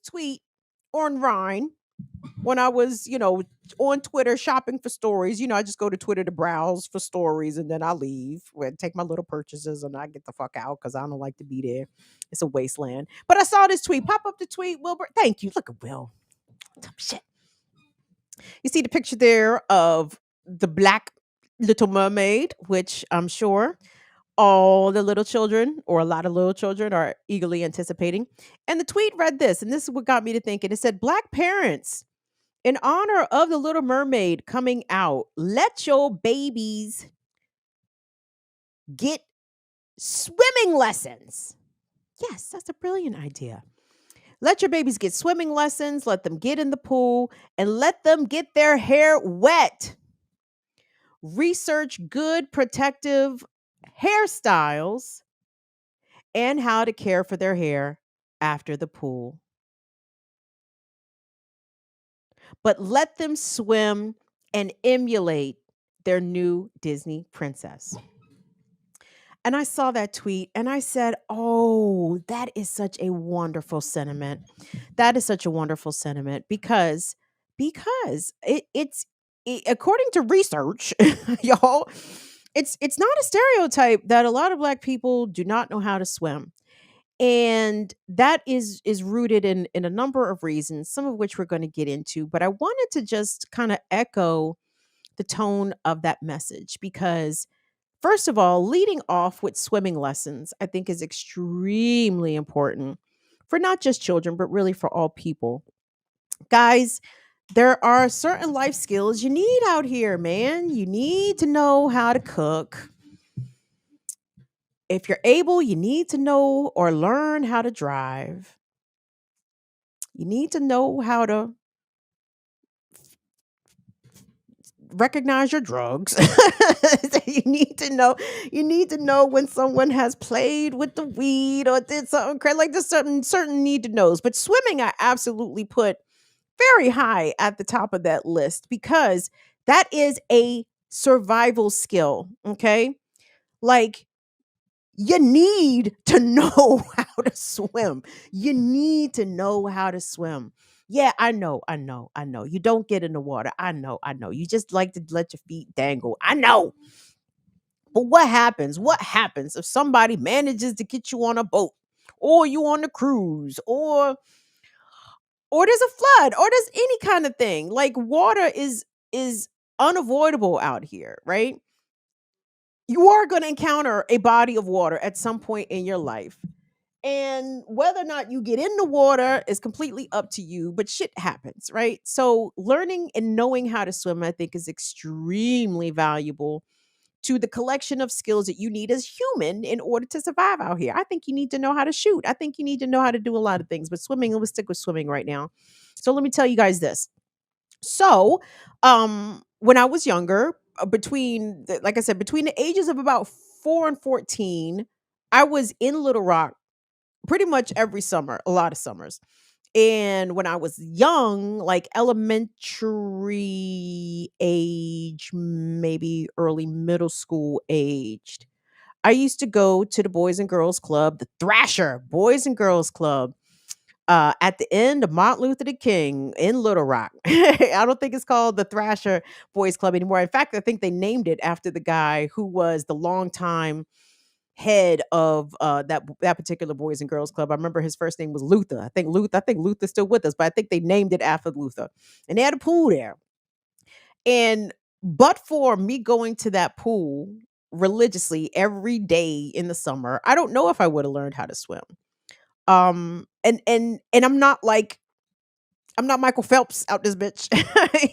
tweet on Rhine when I was, on Twitter shopping for stories. I just go to Twitter to browse for stories and then I leave and take my little purchases and I get the fuck out because I don't like to be there. It's a wasteland. But I saw this tweet pop up the tweet. Wilbur, thank you. Look at Will. Shit. You see the picture there of the black Little Mermaid, which I'm sure all the little children or a lot of little children are eagerly anticipating. And the tweet read this, and this is what got me to thinking. It said, Black parents, in honor of the Little Mermaid coming out, let your babies get swimming lessons. Yes, that's a brilliant idea. Let your babies get swimming lessons, let them get in the pool, and let them get their hair wet. Research good protective hairstyles and how to care for their hair after the pool. But let them swim and emulate their new Disney princess. And I saw that tweet and I said, "Oh, that is such a wonderful sentiment. That is such a wonderful sentiment because according to research, y'all, it's not a stereotype that a lot of black people do not know how to swim. And that is rooted in a number of reasons, some of which we're going to get into, but I wanted to just kind of echo the tone of that message because first of all, leading off with swimming lessons, I think is extremely important for not just children, but really for all people. Guys, there are certain life skills you need out here, man. You need to know how to cook. If you're able, you need to know or learn how to drive. You need to know how to recognize your drugs. You need to know when someone has played with the weed or did something crazy. Like there's certain need to knows. But swimming, I absolutely put very high at the top of that list because that is a survival skill. Okay. Like you need to know how to swim. You need to know how to swim. Yeah, I know. You don't get in the water. I know. You just like to let your feet dangle. I know. But what happens? What happens if somebody manages to get you on a boat or you on a cruise or there's a flood or there's any kind of thing? Like water is unavoidable out here, right? You are going to encounter a body of water at some point in your life. And whether or not you get in the water is completely up to you, but shit happens, right? So, learning and knowing how to swim, I think, is extremely valuable to the collection of skills that you need as human in order to survive out here. I think you need to know how to shoot. I think you need to know how to do a lot of things, but swimming, let's stick with swimming right now. So, let me tell you guys this. So, when I was younger, like I said, between the ages of about 4 and 14, I was in Little Rock pretty much every summer, a lot of summers. And when I was young, like elementary age, maybe early middle school aged, I used to go to the Boys and Girls Club, the Thrasher Boys and Girls Club, at the end of Martin Luther King in Little Rock. I don't think it's called the Thrasher Boys Club anymore. In fact, I think they named it after the guy who was the longtime head of that particular Boys and Girls Club. I remember his first name was Luther. I think Luther's still with us, but I think they named it after Luther. And they had a pool there. And but for me going to that pool religiously every day in the summer, I don't know if I would have learned how to swim. And I'm not Michael Phelps out this bitch.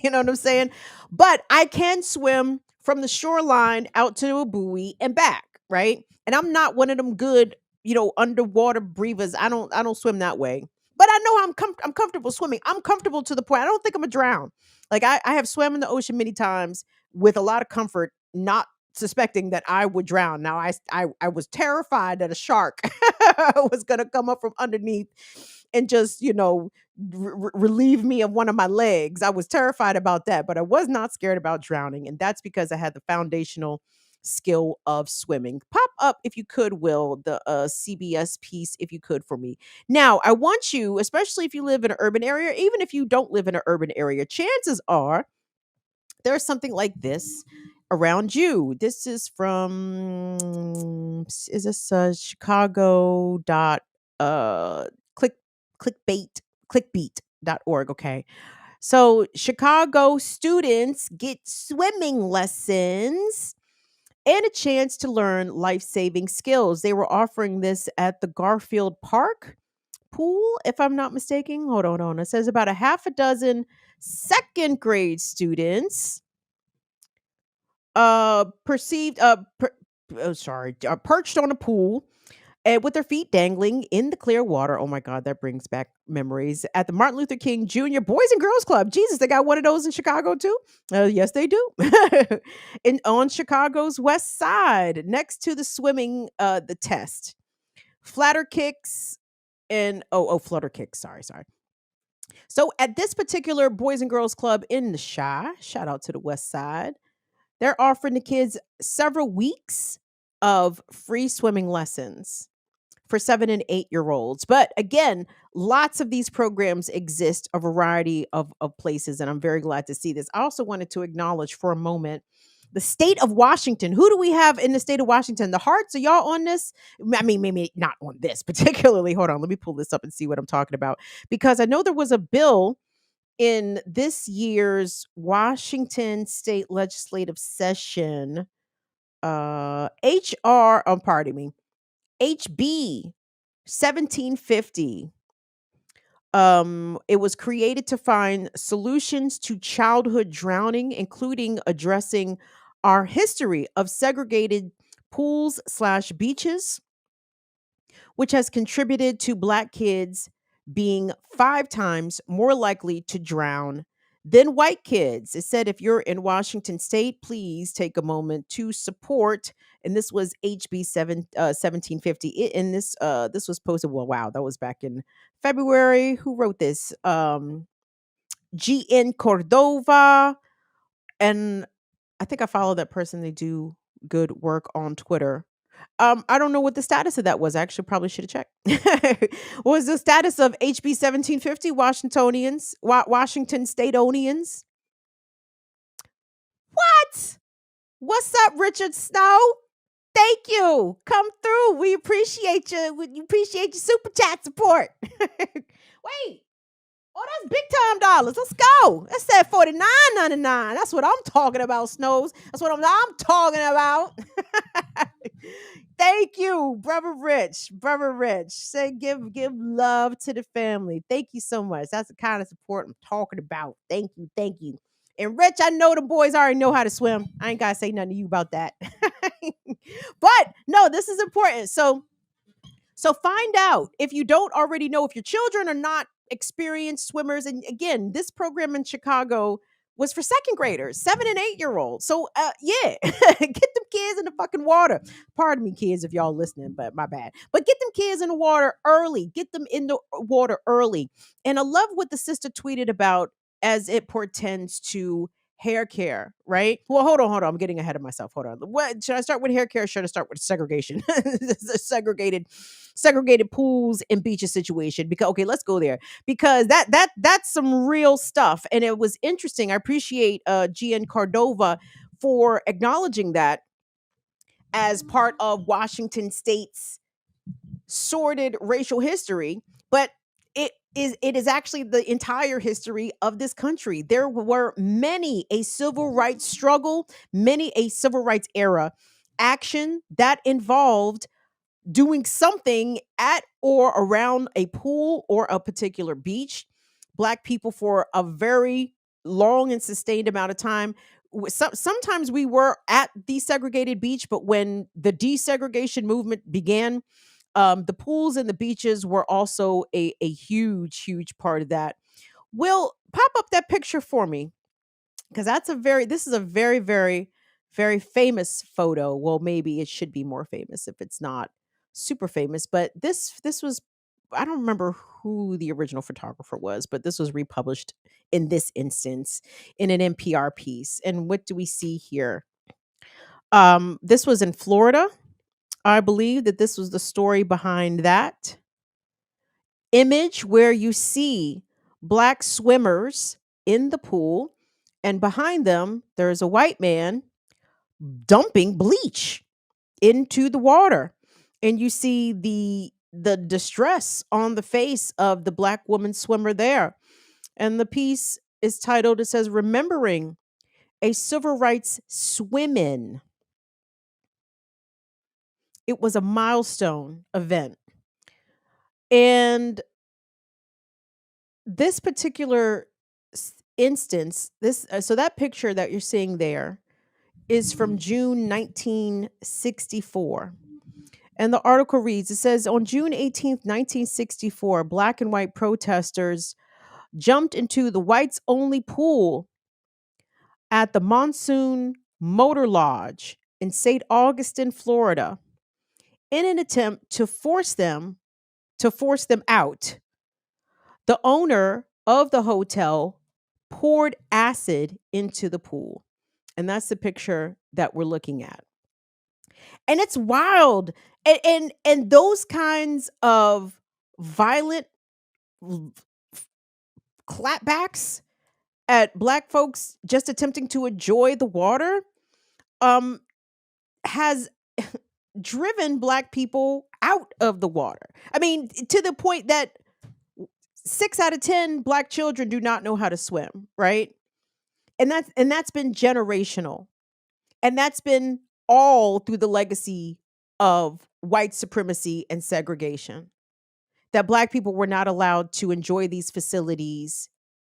You know what I'm saying? But I can swim from the shoreline out to a buoy and back, right? And I'm not one of them good, underwater breathers. I don't swim that way. But I know I'm comfortable swimming. I'm comfortable to the point I don't think I'm gonna drown. Like I have swam in the ocean many times with a lot of comfort, not suspecting that I would drown. Now I was terrified that a shark was gonna come up from underneath and just relieve me of one of my legs. I was terrified about that, but I was not scared about drowning, and that's because I had the foundational skill of swimming. Pop up if you could, Will, the CBS piece if you could for me. Now, I want you, especially if you live in an urban area, even if you don't live in an urban area, chances are there's something like this around you. This is from is this Chicago dot click clickbait clickbeat.org. Okay. So Chicago students get swimming lessons and a chance to learn life-saving skills. They were offering this at the Garfield Park pool, if I'm not mistaken. Hold on. It says about a half a dozen second grade students perceived oh sorry perched on a pool and with their feet dangling in the clear water. Oh my god, that brings back memories at the Martin Luther King Jr. Boys and Girls Club. Jesus, they got one of those in Chicago too. Yes they do. In on Chicago's west side next to the swimming the test flatter kicks and flutter kicks, sorry. So at this particular Boys and Girls Club in the Chi, shout out to the west side, they're offering the kids several weeks of free swimming lessons for 7 and 8-year-olds. But again, lots of these programs exist a variety of places, and I'm very glad to see this. I also wanted to acknowledge for a moment the state of Washington. Who do we have in the state of Washington? The Hearts, are y'all on this? I mean, maybe not on this particularly. Hold on, let me pull this up and see what I'm talking about. Because I know there was a bill in this year's Washington state legislative session, HR, pardon me, HB 1750. It was created to find solutions to childhood drowning, including addressing our history of segregated pools slash beaches, which has contributed to Black kids being 5 times more likely to drown than white kids. It said if you're in Washington State, please take a moment to support. And this was HB 1750. And this was posted. Well, wow, that was back in February. Who wrote this? GN Cordova. And I think I follow that person. They do good work on Twitter. I don't know what the status of that was. I actually probably should have checked. What was the status of HB 1750 Washingtonians, Washington Stateonians? What? What's up, Richard Snow? Thank you. Come through. We appreciate you. We appreciate your super chat support. Wait. Oh, that's big time dollars. Let's go. That's that $49.99. That's what I'm talking about, Snows. That's what I'm talking about. Thank you, brother Rich. Brother Rich. Say give love to the family. Thank you so much. That's the kind of support I'm talking about. Thank you. Thank you. And Rich, I know the boys already know how to swim. I ain't gotta say nothing to you about that. But no, this is important. So find out if you don't already know if your children are not experienced swimmers. And again, this program in Chicago was for second graders, 7 and 8-year-olds. So yeah, get them kids in the fucking water. Pardon me, kids, if y'all listening, but my bad. But get them kids in the water early. Get them in the water early. And I love what the sister tweeted about as it portends to hair care, right? Well, hold on. I'm getting ahead of myself. Hold on. What should I start with hair care? Or should I start with segregation? segregated pools and beaches situation. Because okay, let's go there. Because that's some real stuff. And it was interesting. I appreciate GN Cordova for acknowledging that as part of Washington State's sordid racial history, but it is actually the entire history of this country. There were many a civil rights struggle, many a civil rights era action that involved doing something at or around a pool or a particular beach. Black people for a very long and sustained amount of time. Sometimes we were at the segregated beach, but when the desegregation movement began, the pools and the beaches were also a huge part of that. Will pop up that picture for me because this is a very famous photo. Well, maybe it should be more famous if it's not super famous, but this was, I don't remember who the original photographer was, but this was republished in this instance in an NPR piece. And what do we see here? This was in Florida. I believe that this was the story behind that image where you see black swimmers in the pool, and behind them there's a white man dumping bleach into the water, and you see the distress on the face of the black woman swimmer there. And the piece is titled, it says, "Remembering a Civil Rights Swim-In." It was a milestone event. And this particular instance, this so that picture that you're seeing there is from June 1964. And the article reads, it says, on June 18th, 1964, black and white protesters jumped into the whites only pool at the Monsoon Motor Lodge in St. Augustine, Florida, in an attempt to force them out. The owner of the hotel poured acid into the pool. And that's the picture that we're looking at. And it's wild. And those kinds of violent v- clapbacks at black folks just attempting to enjoy the water um has driven black people out of the water. I mean, to the point that 6 out of 10 black children do not know how to swim, right? And that's been generational. And that's been all through the legacy of white supremacy and segregation. That black people were not allowed to enjoy these facilities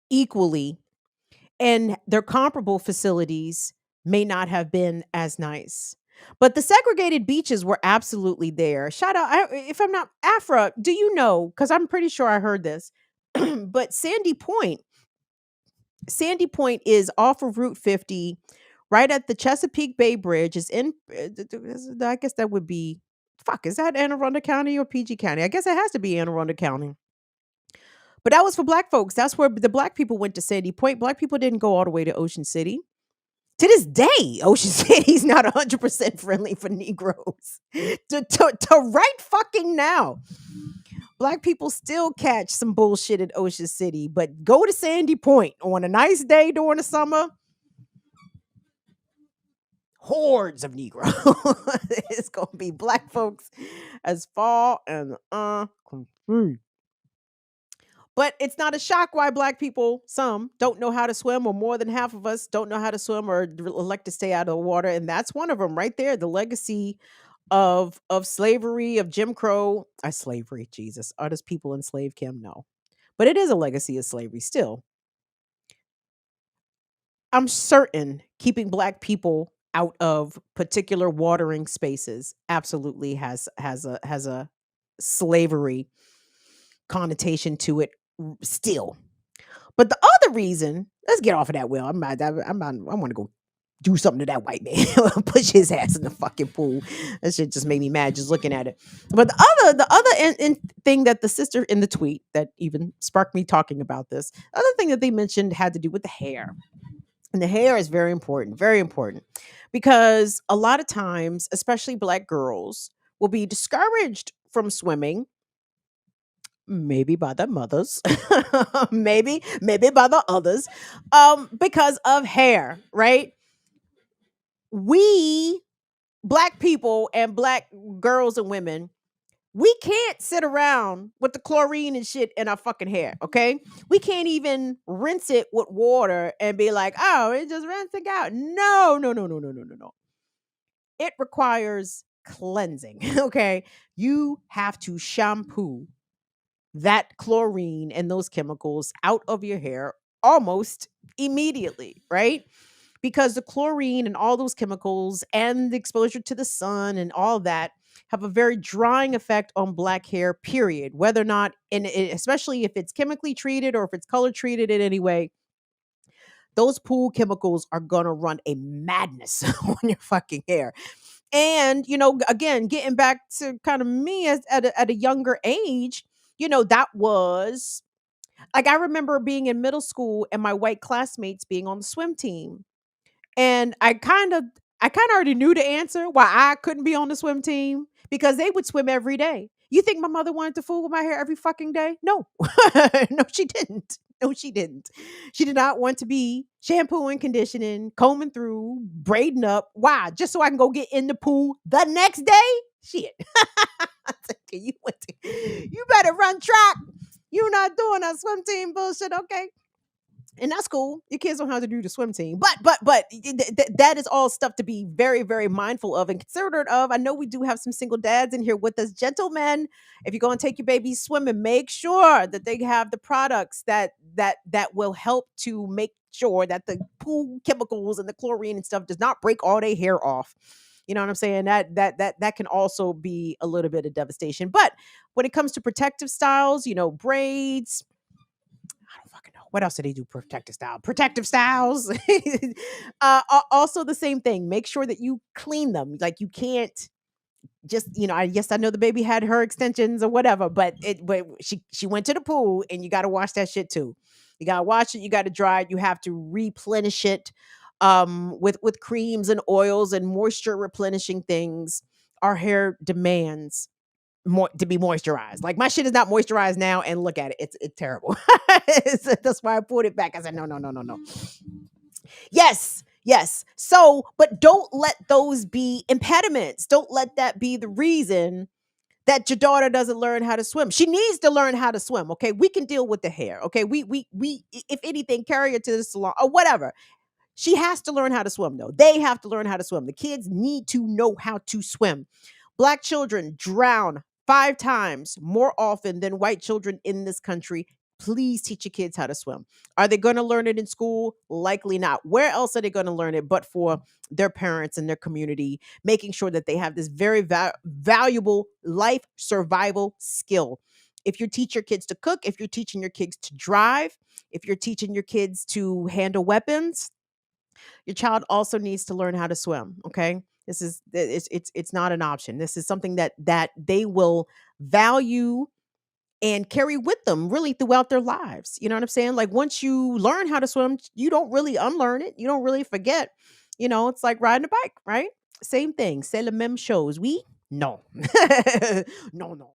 equally, and their comparable facilities may not have been as nice. But the segregated beaches were absolutely there. Shout out, if I'm not Afra, do you know? Because I'm pretty sure I heard this. But Sandy Point is off of Route 50, right at the Chesapeake Bay Bridge. Is in, I guess that would be, fuck, is that Anne Arundel County or PG County? I guess it has to be Anne Arundel County. But that was for black folks. That's where the black people went to Sandy Point. Black people didn't go all the way to Ocean City. To this day, Ocean City's not 100% friendly for Negroes. To right fucking now. Black people still catch some bullshit at Ocean City, but go to Sandy Point on a nice day during the summer, hordes of Negroes. It's gonna be black folks as far and confused. But it's not a shock why black people, some, don't know how to swim, or more than half of us don't know how to swim or elect to stay out of the water. And that's one of them right there. The legacy of slavery, of Jim Crow, slavery, Jesus. Are those people enslaved, Kim? No. But it is a legacy of slavery still. I'm certain keeping black people out of particular watering spaces absolutely has a slavery connotation to it still. But the other reason, let's get off of that well. I want to go do something to that white man. Push his ass in the fucking pool. That shit just made me mad just looking at it. But the other thing that the sister in the tweet that even sparked me talking about this, the other thing that they mentioned had to do with the hair. And the hair is very important, because a lot of times, especially black girls, will be discouraged from swimming, maybe by their mothers, maybe by the others, because of hair, right? We black people and black girls and women, we can't sit around with the chlorine and shit in our fucking hair, okay? We can't even rinse it with water and be like, oh, it just rinsing out. No, no, no, no, no, no, no, no. It requires cleansing, okay? You have to shampoo that chlorine and those chemicals out of your hair almost immediately, right? Because the chlorine and all those chemicals and the exposure to the sun and all that have a very drying effect on black hair, period. Whether or not, and especially if it's chemically treated or if it's color treated in any way, those pool chemicals are gonna run a madness on your fucking hair. And again, getting back to kind of me as at a younger age, that was like, I remember being in middle school and my white classmates being on the swim team. And I kind of already knew the answer why I couldn't be on the swim team because they would swim every day. You think my mother wanted to fool with my hair every fucking day? No. No, she didn't. No, she didn't. She did not want to be shampooing, conditioning, combing through, braiding up. Why? Just so I can go get in the pool the next day? Shit. You better run track. You're not doing that swim team bullshit, okay? And that's cool. Your kids don't have to do the swim team, but that is all stuff to be very, very mindful of and considerate of. I know we do have some single dads in here with us, gentlemen. If you're going to take your baby swimming, make sure that they have the products that will help to make sure that the pool chemicals and the chlorine and stuff does not break all their hair off. You know what I'm saying? That can also be a little bit of devastation. But when it comes to protective styles, braids, I don't fucking know. What else do they do? Protective style. Protective styles. Also the same thing. Make sure that you clean them. Like you can't just, I know the baby had her extensions or whatever, but she went to the pool and you gotta wash that shit too. You gotta wash it, you gotta dry it, you have to replenish it with creams and oils and moisture replenishing things. Our hair demands more to be moisturized. Like my shit is not moisturized now, and look at it, it's terrible. That's why I pulled it back. I said, no, no, no, no, no. Yes, yes. So, but don't let those be impediments. Don't let that be the reason that your daughter doesn't learn how to swim. She needs to learn how to swim. Okay, we can deal with the hair. Okay, we if anything, carry her to the salon or whatever. She has to learn how to swim, though. They have to learn how to swim. The kids need to know how to swim. Black children drown 5 times more often than white children in this country. Please teach your kids how to swim. Are they going to learn it in school? Likely not. Where else are they going to learn it but for their parents and their community, making sure that they have this very valuable life survival skill? If you teach your kids to cook, if you're teaching your kids to drive, if you're teaching your kids to handle weapons, your child also needs to learn how to swim. Okay, it's not an option. This is something that they will value and carry with them really throughout their lives. You know what I'm saying? Like once you learn how to swim, you don't really unlearn it. You don't really forget. It's like riding a bike, right? Same thing. C'est la même chose. Oui? No. No, no.